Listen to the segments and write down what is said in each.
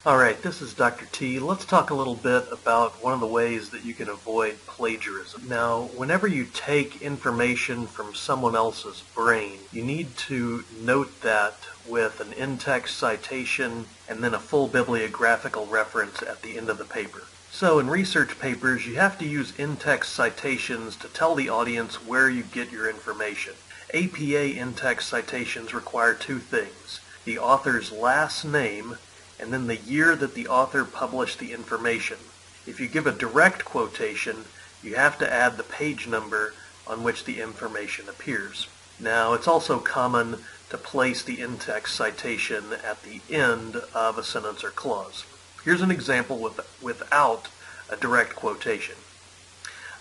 Alright, this is Dr. T. Let's talk a little bit about one of the ways that you can avoid plagiarism. Now, whenever you take information from someone else's brain, you need to note that with an in-text citation and then a full bibliographical reference at the end of the paper. So in research papers, you have to use in-text citations to tell the audience where you get your information. APA in-text citations require two things: the author's last name and then the year that the author published the information. If you give a direct quotation, you have to add the page number on which the information appears. Now, it's also common to place the in-text citation at the end of a sentence or clause. Here's an example without a direct quotation.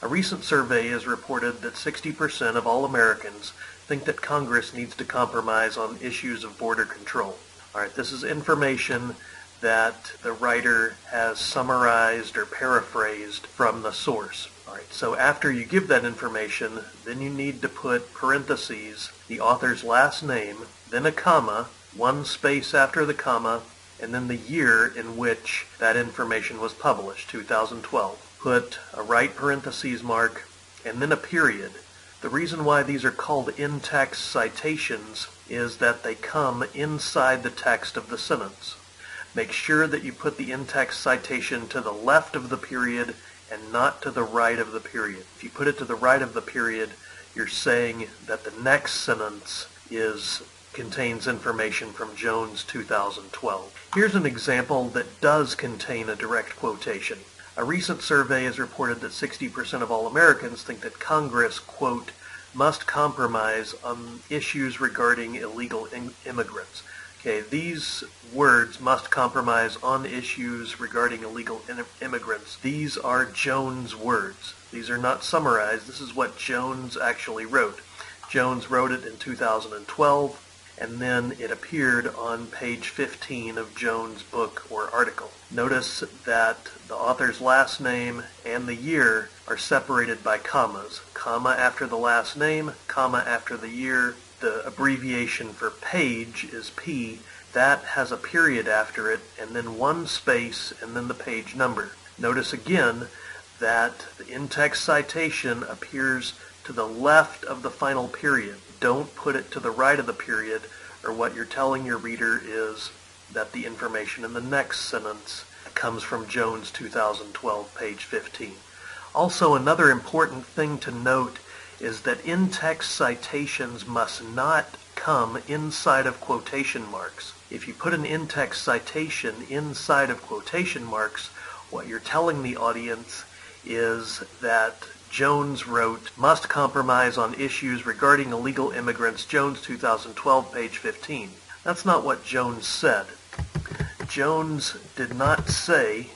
A recent survey has reported that 60% of all Americans think that Congress needs to compromise on issues of border control. All right, this is information that the writer has summarized or paraphrased from the source. All right, so after you give that information, then you need to put parentheses, the author's last name, then a comma, one space after the comma, and then the year in which that information was published, 2012. Put a right parentheses mark, and then a period. The reason why these are called in-text citations is that they come inside the text of the sentence. Make sure that you put the in-text citation to the left of the period and not to the right of the period. If you put it to the right of the period, you're saying that the next sentence contains information from Jones 2012. Here's an example that does contain a direct quotation. A recent survey has reported that 60% of all Americans think that Congress, quote, must compromise on issues regarding illegal immigrants. Okay, these words, must compromise on issues regarding illegal immigrants, these are Jones' words. These are not summarized. This is what Jones actually wrote. Jones wrote it in 2012, and then it appeared on page 15 of Jones' book or article. Notice that the author's last name and the year are separated by commas. Comma after the last name, comma after the year. The abbreviation for page is P. That has a period after it, and then one space, and then the page number. Notice again that the in-text citation appears to the left of the final period. Don't put it to the right of the period, or what you're telling your reader is that the information in the next sentence comes from Jones 2012, page 15. Also, another important thing to note is that in-text citations must not come inside of quotation marks. If you put an in-text citation inside of quotation marks, what you're telling the audience is that Jones wrote, must compromise on issues regarding illegal immigrants, Jones 2012, page 15. That's not what Jones said. Jones did not say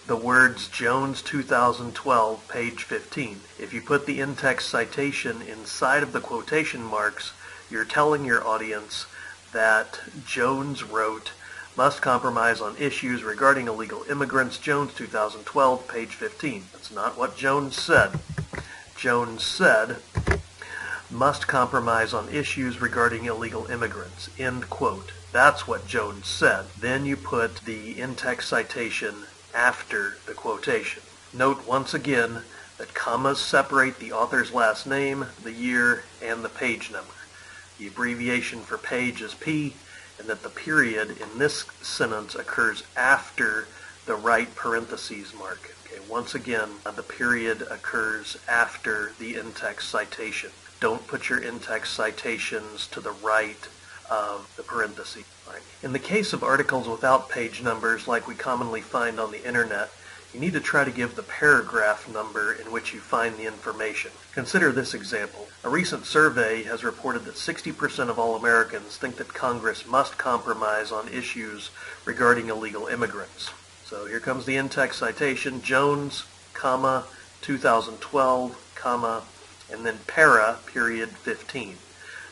the words Jones 2012, page 15. If you put the in-text citation inside of the quotation marks, you're telling your audience that Jones wrote, must compromise on issues regarding illegal immigrants, Jones 2012, page 15. That's not what Jones said. Jones said, must compromise on issues regarding illegal immigrants, end quote. That's what Jones said. Then you put the in-text citation after the quotation. Note once again that commas separate the author's last name, the year, and the page number. The abbreviation for page is P, and that the period in this sentence occurs after the right parentheses mark. Okay, once again, the period occurs after the in-text citation. Don't put your in-text citations to the right of the parentheses. Right. In the case of articles without page numbers, like we commonly find on the internet, you need to try to give the paragraph number in which you find the information. Consider this example. A recent survey has reported that 60% of all Americans think that Congress must compromise on issues regarding illegal immigrants. So here comes the in-text citation, Jones, comma, 2012, comma, and then para, period, 15.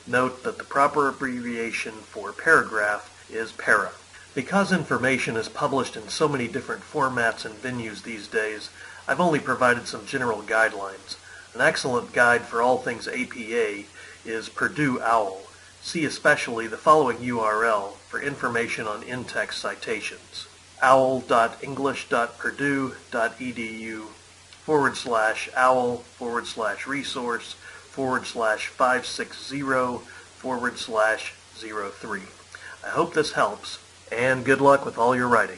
Note that the proper abbreviation for paragraph is para. Because information is published in so many different formats and venues these days, I've only provided some general guidelines. An excellent guide for all things APA is Purdue OWL. See especially the following URL for information on in-text citations: owl.english.purdue.edu/resource/560/03. I hope this helps, and good luck with all your writing.